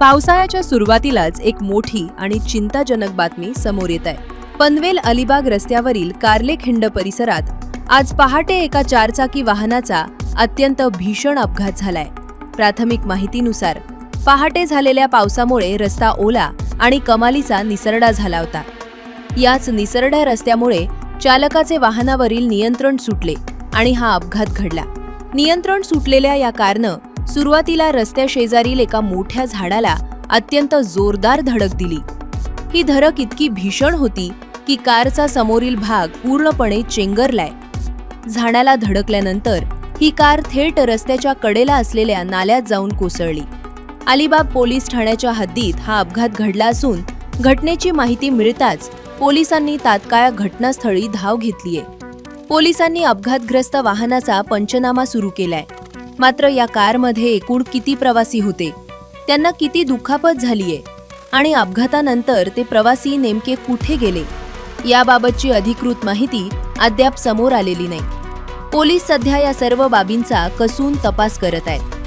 पावसाळ्याच्या सुरुवातीलाच एक मोठी आणि चिंताजनक बातमी समोर येत आहे। पनवेल अलिबाग रस्त्यावरील कार्लेखिंड परिसरात आज पहाटे एका चारचाकी वाहनाचा अत्यंत भीषण अपघात झालाय। प्राथमिक माहितीनुसार पहाटे झालेल्या पावसामुळे रस्ता ओला आणि कमालीचा निसरडा झाला होता। याच निसरड्या रस्त्यामुळे चालकाचे वाहनावरील नियंत्रण सुटले आणि हा अपघात घडला। नियंत्रण सुटलेल्या या कारनं सुरुवातीला रस्त्याशेजारील एका मोठ्या झाडाला अत्यंत जोरदार धडक दिली। ही धडक इतकी भीषण होती की कारचा समोरील भाग पूर्णपणे चेंगरलाय। झाडाला धडकल्यानंतर ही कार थेट रस्त्याच्या कडेला असलेल्या नाल्यात जाऊन कोसळली। अलिबाग पोलीस ठाण्याच्या हद्दीत हा अपघात घडला असून घटनेची माहिती मिळताच पोलिसांनी तात्काळ घटनास्थळी धाव घेतलीये। पोलिसांनी अपघातग्रस्त वाहनाचा पंचनामा सुरू केलाय। मात्र या कारमध्ये एकूण किती प्रवासी होते, त्यांना किती दुखापत झालीये आणि अपघातानंतर ते प्रवासी नेमके कुठे गेले याबाबतची अधिकृत माहिती अद्याप समोर आलेली नाही। पोलीस सध्या या सर्व बाबींचा कसून तपास करत आहेत।